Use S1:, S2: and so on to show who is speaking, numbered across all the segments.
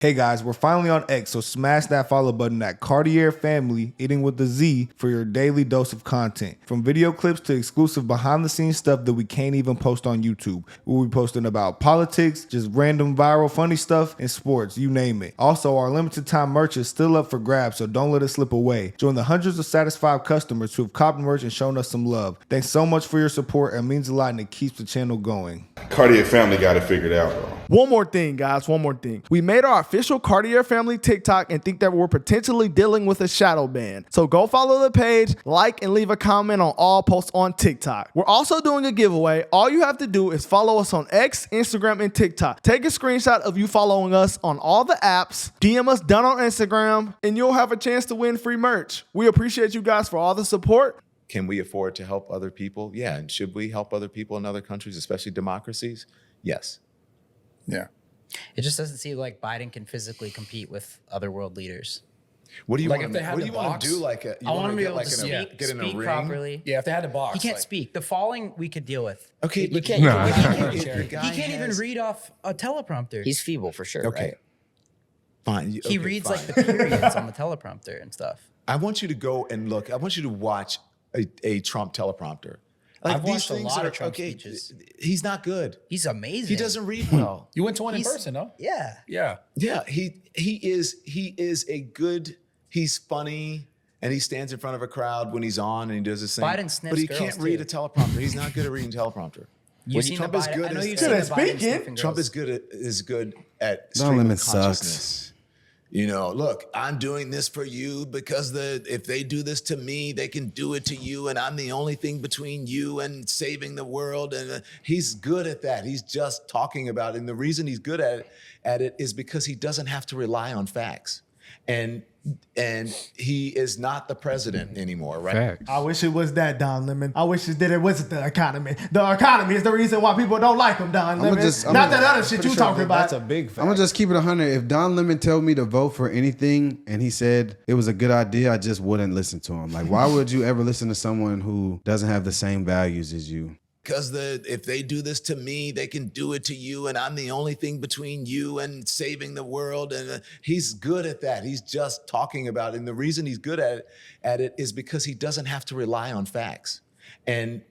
S1: Hey guys, we're finally on X, so smash that follow button at Cartier Family, eating with the Z, for your daily dose of content. From video clips to exclusive behind the scenes stuff that we can't even post on YouTube. We'll be posting about politics, just random viral funny stuff, and sports, you name it. Also, our limited time merch is still up for grabs, so don't let it slip away. Join the hundreds of satisfied customers who have copped merch and shown us some love. Thanks so much for your support. It means a lot and it keeps the channel going.
S2: Cartier Family got it figured out, bro.
S3: One more thing, guys. One more thing. We made our official Cartier Family TikTok and think that we're potentially dealing with a shadow ban. So go follow the page, like, and leave a comment on all posts on TikTok. We're also doing a giveaway. All you have to do is follow us on X, Instagram, and TikTok. Take a screenshot of you following us on all the apps, DM us done on Instagram, and you'll have a chance to win free merch. We appreciate you guys for all the support.
S4: Can we afford to help other people? Yeah. And should we help other people in other countries, especially democracies? Yes.
S5: Yeah.
S6: It just doesn't seem like Biden can physically compete with other world leaders.
S4: What do you
S5: Like
S4: want
S5: if
S4: to
S5: they had
S4: What do you
S5: the
S4: want
S5: box?
S4: to do? Like a,
S6: I want him to be able to
S4: get in a
S6: speak
S4: ring?
S6: properly.
S5: Yeah, if they had a box.
S6: He can't
S5: like,
S6: speak. The falling we could deal with.
S4: Okay,
S7: You
S4: but
S7: can't-
S4: no,
S7: you can't-
S6: He can't even read off a teleprompter.
S7: He's feeble for sure,
S4: Okay.
S7: right?
S4: Fine.
S6: He
S4: Okay,
S6: reads
S4: fine.
S6: like the periods on the teleprompter and stuff.
S4: I want you to go and look. I want you to watch a Trump teleprompter. Like
S6: I've watched a lot of Trump speeches.
S4: He's not good.
S6: He's amazing.
S4: He doesn't read well.
S5: You went to one in
S6: He's-
S5: person, no?
S6: Yeah.
S5: Yeah.
S4: Yeah, he is a good. He's funny, and he stands in front of a crowd when he's on, and he does his thing.
S6: Biden sniffs
S4: but he
S6: girls,
S4: can't read
S6: too.
S4: a teleprompter. He's not good at reading teleprompter.
S6: You've seen
S4: Trump
S6: the
S4: is
S6: Biden,
S4: good
S6: I know
S4: as-
S6: you've
S4: Good
S6: seen
S3: at
S6: the Biden
S3: speaking.
S6: sniffing
S4: Trump
S6: girls.
S4: is good at
S8: Don
S4: stream
S8: Lemon
S4: of
S8: sucks.
S4: consciousness. You know, look, I'm doing this for you because if they do this to me, they can do it to you, and I'm the only thing between you and saving the world. And he's good at that. He's just talking about it. And the reason he's good at it is because he doesn't have to rely on facts. And he is not the president anymore, right?
S8: Facts.
S3: I wish it was that, Don Lemon. I wish that it wasn't the economy. The economy is the reason why people don't like him, Don Lemon. Not that other shit you talking about.
S1: That's a big fact.
S8: I'm gonna just keep it 100. If Don Lemon told me to vote for anything and he said it was a good idea, I just wouldn't listen to him. Like, why would you ever listen to someone who doesn't have the same values as you?
S4: Because if they do this to me, they can do it to you, and I'm the only thing between you and saving the world. And he's good at that. He's just talking about it. And the reason he's good at it is because he doesn't have to rely on facts. And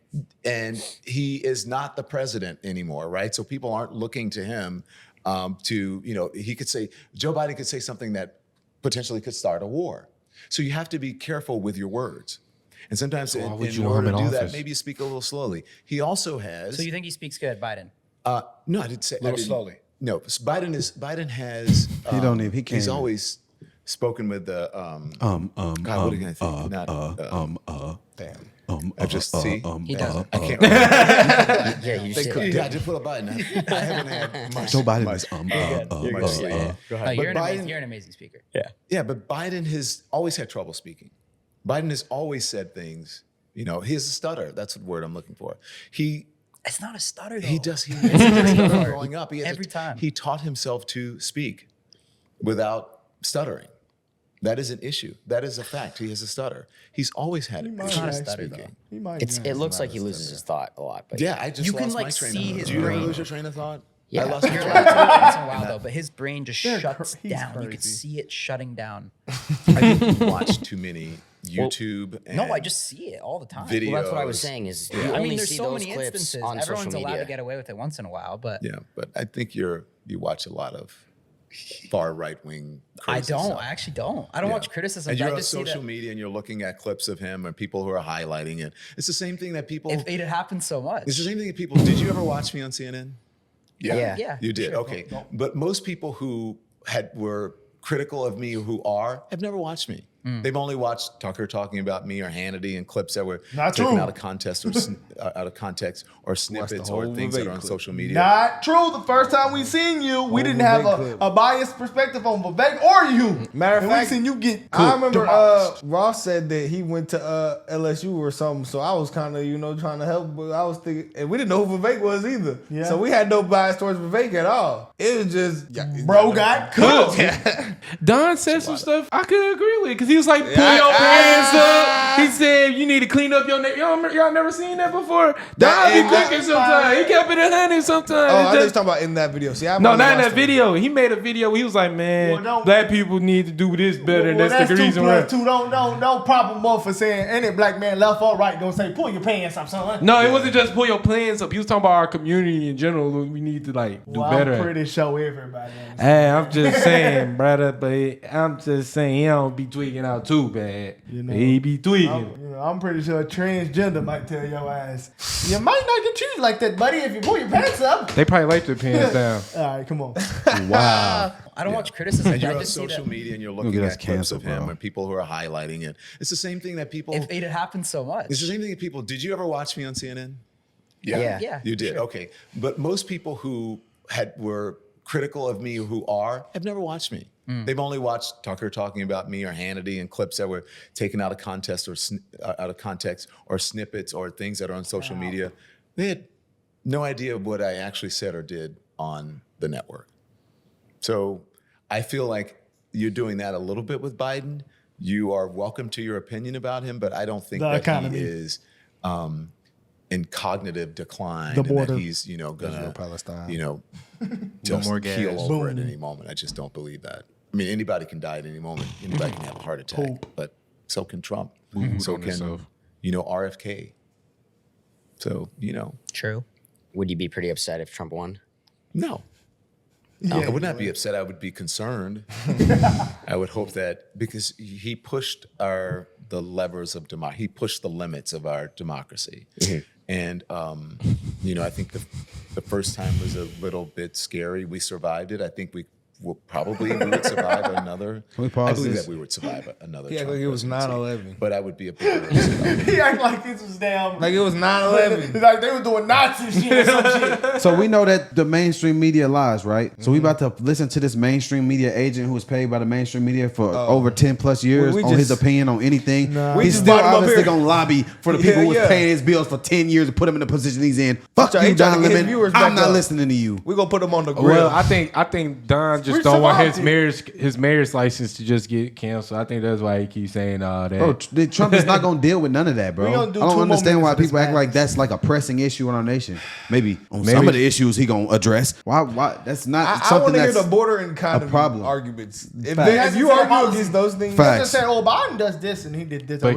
S4: he is not the president anymore, right? So people aren't looking to him to, he could say, Joe Biden could say something that potentially could start a war. So you have to be careful with your words. And sometimes in order to do that, maybe you speak a little slowly. He also has.
S6: So you think he speaks good, Biden?
S4: No, I didn't say.
S5: A little slowly.
S4: No, Biden has.
S8: He don't even. He can't.
S4: He's
S8: even.
S4: always spoken with the. God, what are you gonna think? I just see.
S6: He doesn't.
S4: I can't. Remember.
S7: Yeah, you should.
S4: Yeah, I just put a Biden. I haven't had much.
S8: Joe Biden
S4: much,
S8: is
S4: much sleep.
S6: No, you're
S4: Biden-
S6: you're an amazing speaker.
S4: Yeah, but Biden has always had trouble speaking. Biden has always said things. He has a stutter. That's the word I'm looking for.
S6: It's not a stutter, though.
S4: He does. He has growing up.
S6: Every time.
S4: He taught himself to speak without stuttering. That is an issue. That is a fact. He has a stutter. He's always had it.
S6: It's not a stutter, though.
S3: He might
S7: It looks like he loses his thought a lot. But
S4: Yeah, I just
S6: You can,
S4: lost my
S6: like,
S4: train
S6: see
S4: of thought.
S6: his
S4: Do you ever
S6: brain.
S4: lose your train of thought?
S7: Yeah.
S4: I lost my
S6: You're
S4: train
S6: allowed
S4: of
S6: to
S4: thought.
S6: once in a while, though, but his brain just shuts
S3: he's
S6: down. You could
S3: crazy.
S6: see it shutting down.
S4: I think you watch too many YouTube and
S6: No, I just see it all the time.
S4: videos.
S7: well, that's what I was saying is you
S6: I
S7: only
S6: mean, there's
S7: see
S6: so
S7: those
S6: many
S7: clips
S6: instances.
S7: on social
S6: Everyone's allowed
S7: media.
S6: to get away with it once in a while, but
S4: Yeah, but I think you watch a lot of far right wing.
S6: I don't. I actually don't. I don't watch criticism.
S4: And you're
S6: I
S4: on
S6: just see
S4: social
S6: that
S4: media and you're looking at clips of him or people who are highlighting it. It's the same thing that people.
S6: it happens so much.
S4: It's the same thing that people. Did you ever watch me on CNN?
S7: Yeah.
S6: Yeah,
S4: You did,
S6: sure.
S4: okay. But most people who were critical of me, who have never watched me. They've only watched Tucker talking about me or Hannity and clips that were
S3: Not
S4: taken
S3: true.
S4: out of context or snippets or
S1: whole
S4: things that
S1: Vivek
S4: are on
S1: clip.
S4: social media.
S3: Not true. The first time we seen you, we didn't have
S1: Vivek clip.
S3: a biased perspective on Vivek or you.
S1: Matter of
S3: And
S1: fact,
S3: we seen you get
S1: I remember
S3: demolished.
S1: Ross said that he went to LSU or something, so I was kind of trying to help, but I was thinking, and we didn't know who Vivek was either.
S3: Yeah.
S1: So we had no bias towards Vivek at all. It was just
S3: Bro got cooked.
S5: Don said some stuff I could agree with because he was like, pull your pants up. He said, you need to clean up your neck. Y'all never seen that before? Don be cooking sometimes. He kept it 100 sometimes.
S1: Oh, I think he's talking about in that video. See,
S5: No, not in that video. He made a video. He was like, man, black people need to do this better.
S3: Well,
S5: that's the reason why.
S3: Two. Don't prop him up for saying any black man left or right. Don't say pull your pants up, son.
S5: No, it wasn't just pull your plans up. He was talking about our community in general. We need to like do better.
S3: I'm pretty sure everybody.
S5: Hey, I'm just saying, brother. But I'm just saying he don't be tweaking out too bad. He be tweaking.
S3: I'm pretty sure transgender might tell your ass, you might not get treated like that, buddy, if you pull your pants up.
S5: They probably like their pants down.
S3: All right, come on.
S6: Wow. I don't watch criticism.
S4: And
S6: but
S4: you're
S6: I
S4: on
S6: just see
S4: social
S6: that
S4: media and you're
S8: You'll
S4: looking
S8: get us
S4: at clips of
S8: canceled,
S4: him
S8: bro.
S4: and people who are highlighting it. It's the same thing that people.
S6: it happens so much.
S4: It's the same thing that people. Did you ever watch me on CNN?
S6: Yeah.
S4: You did.
S6: Sure.
S4: Okay. But most people who were critical of me who have never watched me. They've only watched Tucker talking about me or Hannity and clips that were taken out of context or snippets or things that are on social media. They had no idea what I actually said or did on the network. So I feel like you're doing that a little bit with Biden. You are welcome to your opinion about him, but I don't think he is in cognitive decline and that he's, gonna,
S1: Palestine.
S4: just
S5: more gas.
S4: keel over at any moment. I just don't believe that. I mean, anybody can die at any moment. Anybody can have a heart attack, but so can Trump. So can, RFK. So,
S6: True.
S7: Would you be pretty upset if Trump won?
S4: No. I would not be upset. I would be concerned. I would hope that because he pushed the levers of democracy. He pushed the limits of our democracy. And, I think the first time was a little bit scary. We survived it. I think we would survive another.
S8: Can we pause
S4: I believe
S8: this?
S4: that we would survive another.
S1: He act
S4: Trump
S1: like it was
S4: presidency.
S1: 9/11.
S4: But I would be a bit upset.
S3: He act like this was damn.
S1: Like it was 9/11.
S3: Like they were doing Nazi shit or some shit.
S8: So we know that the mainstream media lies, right? So we about to listen to this mainstream media agent who was paid by the mainstream media for over 10 plus years
S1: we
S8: on his
S1: just-
S8: opinion on anything.
S1: We
S8: He's
S1: just
S8: still
S1: brought him up
S8: obviously
S1: here.
S8: gonna lobby for the people who was
S1: Yeah.
S8: paying his bills for 10 years to put him in the position he's in. Fuck
S1: y'all,
S8: you,
S1: he trying
S8: Don
S1: to get his
S8: Lemon.
S1: viewers
S8: I'm
S1: back
S8: not
S1: up.
S8: listening to you.
S1: We're gonna put him on the grill.
S5: Well, I think Don just
S3: We
S5: don't want
S3: survived
S5: his mayor's license to just get canceled. I think that's why he keeps saying all that.
S8: Bro, Trump is not gonna deal with none of that, bro.
S3: We
S8: I
S3: gonna do
S8: don't
S3: 2 more
S8: understand why
S3: minutes of
S8: people
S3: this
S8: act like
S3: madness.
S8: that's like a pressing issue in our nation. Maybe on some of the issues he gonna address. Why? That's not
S1: I want
S8: something
S1: to hear
S8: that's
S1: the bordering kind
S8: a
S1: of
S8: problem.
S1: arguments. If
S8: Facts.
S1: you argue against those things,
S8: Facts.
S3: Just say, Biden does this and he did this.
S5: But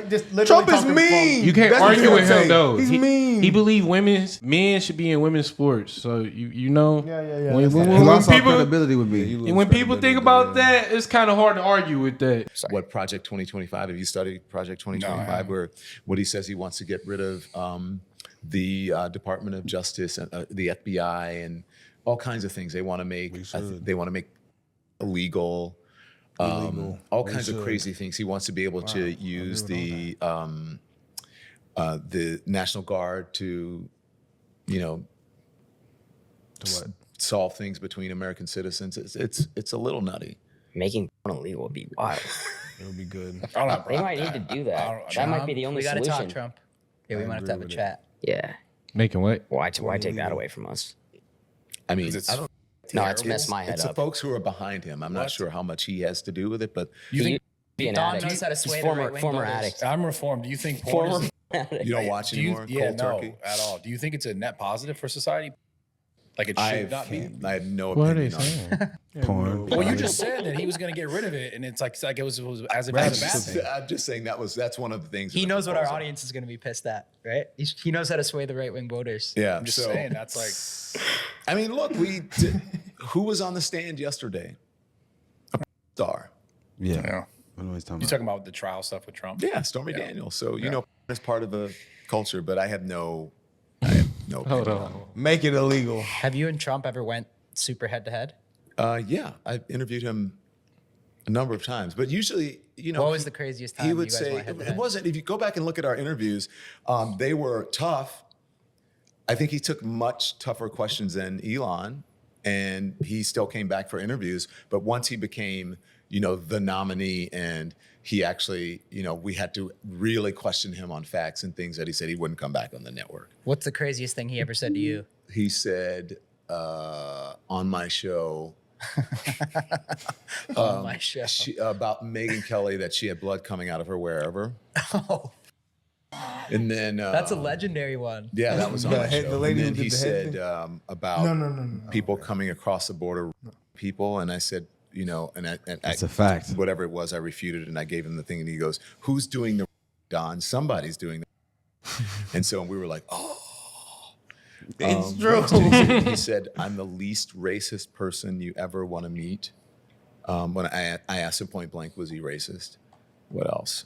S3: Just literally
S1: Trump is
S3: talking
S1: mean.
S5: You can't
S1: That's what
S5: argue
S1: you're
S5: with
S1: gonna
S5: him
S1: say.
S5: though.
S1: He's mean.
S5: He believes men should be in women's sports. So you know.
S3: Yeah.
S5: When,
S3: That's
S5: when,
S3: right.
S8: he
S5: when
S8: lost all
S5: people
S8: credibility with me.
S5: and when people think about that, it's kind of hard to argue with that.
S4: What Project 2025? Have you studied Project 2025? Where what he says he wants to get rid of the Department of Justice and the FBI and all kinds of things. They want to make. They want to make illegal. All kinds of crazy things. He wants to be able to use the National Guard to, solve things between American citizens. It's a little nutty.
S7: Making porn illegal would be wild.
S1: it would be good.
S7: They might need to do that. That might be the only
S6: We gotta
S7: solution.
S6: talk Trump. Yeah, we might have to have a chat.
S7: Yeah.
S5: Making what?
S7: Why take that away from us?
S4: I mean,
S7: No, it's messed my head
S4: it's the
S7: up.
S4: folks who are behind him. I'm not sure how much he has to do with it, but
S7: You think be an
S6: Don
S7: addict?
S6: knows how to
S7: He's
S6: sway the right-wing
S7: former
S6: voters.
S7: addict.
S9: I'm reformed. Do you think porn
S7: Former
S9: is,
S7: addict.
S4: you don't watch anymore. Cold turkey.
S9: at all. Do you think it's a net positive for society? Like it should not be.
S4: I have no
S5: What are they
S4: opinion on it.
S5: saying?
S8: Porn.
S9: Well, you just said that he was going to get rid of it, and it's like it was as if it was a bad thing.
S4: I'm just saying that's one of the things.
S6: He
S4: in the
S6: knows what our
S4: proposal.
S6: audience is going to be pissed at, right? He knows how to sway the right-wing voters.
S4: Yeah,
S9: I'm just
S4: so,
S9: saying that's like
S4: I mean, look, who was on the stand yesterday? A star.
S8: Yeah.
S9: Yeah.
S8: I know what he's talking
S9: you're
S8: about.
S9: talking about the trial stuff with Trump.
S4: Yeah, Stormy Daniels. So it's part of the culture, but I have no
S5: Hold
S4: opinion
S5: on.
S1: Make it illegal.
S6: Have you and Trump ever went super head-to-head?
S4: Yeah, I've interviewed him a number of times, but usually,
S6: What was the craziest time
S4: he
S6: you
S4: would
S6: guys
S4: say
S6: went head-to-head?
S4: it wasn't. If you go back and look at our interviews, they were tough. I think he took much tougher questions than Elon, and he still came back for interviews. But once he became, the nominee, and he actually, we had to really question him on facts and things that he said he wouldn't come back on the network.
S6: What's the craziest thing he ever said to you?
S4: He said on my show,
S6: my show.
S4: About Megyn Kelly, that she had blood coming out of her wherever. And then
S6: That's a legendary one.
S4: yeah, that was on my show.
S1: the lady
S4: and then
S1: who did
S4: he
S1: the
S4: said
S1: head
S4: about
S3: No.
S4: people coming across the border, people, and I said, you know, and
S8: It's a fact.
S4: Whatever it was, I refuted, and I gave him the thing, and he goes, "Who's doing the Don? Somebody's doing the." And so we were like, "Oh,
S1: It's true.
S4: He said, "I'm the least racist person you ever want to meet." When I asked him point blank, was he racist? What else?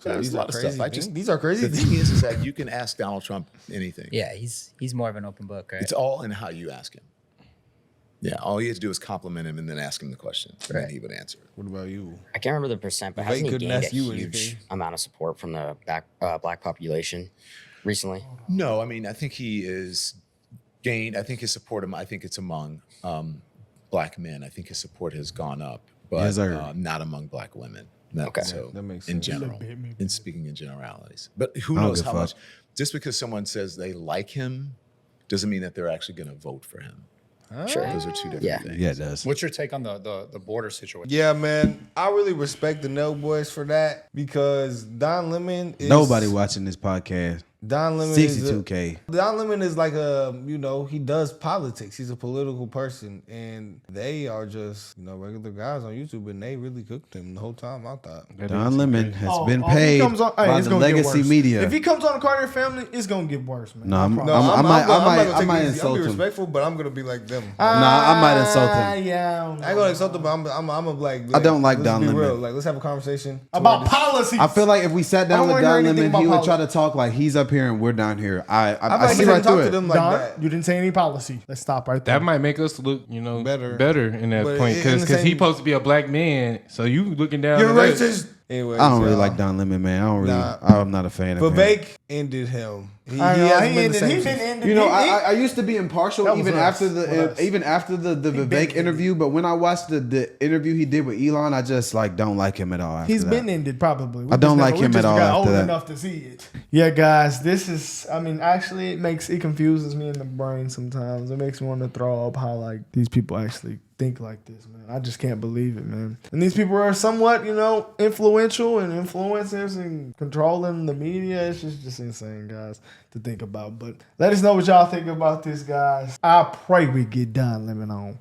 S4: There's a lot of stuff.
S1: These are crazy
S4: The thing is that you can ask Donald Trump anything.
S6: Yeah, he's more of an open book, right?
S4: It's all in how you ask him. Yeah, all you have to do is compliment him and then ask him the question, and then he would answer it.
S1: What about you?
S7: I can't remember the percent, but
S1: They
S7: hasn't he
S1: couldn't
S7: gained a
S1: ask you
S7: huge
S1: anything.
S7: amount of support from the black population recently?
S4: No, I mean, I think he is gained. I think his support, I think it's among black men. I think his support has gone up, but
S8: Yes, sir.
S4: not among black women.
S7: Okay.
S4: So
S1: That makes
S4: in
S1: sense.
S4: general, in speaking in generalities. But who
S8: I don't
S4: knows
S8: give
S4: how
S8: a fuck.
S4: much, just because someone says they like him doesn't mean that they're actually going to vote for him.
S7: Sure.
S4: Those are two different
S7: Yeah.
S4: things.
S8: Yeah, it does.
S9: What's your take on the border situation?
S1: Yeah, man. I really respect the Nelk boys for that because Don Lemon is
S8: Nobody watching this podcast.
S1: Don Lemon
S8: 62K.
S1: Don Lemon is like he does politics. He's a political person, and they are just regular guys on YouTube, and they really cooked him the whole time. I thought.
S8: Don Lemon has been
S3: if he
S8: paid
S3: comes on- hey,
S8: by
S3: it's
S8: the
S3: gonna get
S8: legacy
S3: worse.
S8: media.
S3: If he comes on the Carter family, it's gonna get worse, man.
S8: No,
S3: I
S8: I'm-
S3: promise.
S1: No,
S8: I
S1: I'm
S8: might
S1: not gonna take it
S8: insult
S1: easy. I'm
S8: him.
S1: be respectful, but I'm gonna be like them.
S8: Nah, I might insult him.
S3: Yeah,
S1: I ain't gonna insult him, but I'm a like.
S8: I don't like
S1: let's
S8: Don
S1: be
S8: Lemon.
S1: real. Like, let's have a conversation
S3: about policies.
S8: I feel like if we sat
S3: I
S8: down
S3: don't
S8: with
S3: wanna hear
S8: Don
S3: anything
S8: Lemon,
S3: about
S8: he would
S3: politics.
S8: try to talk like he's up here and we're down here. I
S1: I
S8: see
S1: like
S8: right
S1: talk
S8: through
S1: to
S8: it.
S1: them like
S3: Don,
S1: that.
S3: you didn't say any policy. Let's stop right there.
S5: That might make us look, better in that
S1: But
S5: point,
S1: in the
S5: because
S1: same-
S5: he's supposed to be a black man. So you looking down?
S1: You're
S5: on that.
S1: racist. Anyway,
S8: I don't really like Don Lemon, man. I don't really. I'm not a fan of him.
S1: Vivek ended him. He
S3: I know,
S1: hasn't
S3: he
S1: been the same
S3: been
S1: since.
S3: ended.
S8: You know, I used to be impartial
S3: That was
S8: even
S3: us.
S8: after
S3: With
S8: the
S3: us.
S8: even after the Vivek interview, but when I watched the interview he did with Elon, I just don't like him at all. After
S3: He's
S8: that.
S3: been ended probably.
S8: I don't like him at all
S3: Got
S8: after
S3: old
S8: that.
S3: enough to see it. Yeah, guys, this is. I mean, actually, it confuses me in the brain sometimes. It makes me want to throw up how these people actually think like this, man. I just can't believe it, man. And these people are somewhat, influential and influencers and controlling the media. It's just insane, guys, to think about. But let us know what y'all think about this, guys. I pray we get Don Lemon on.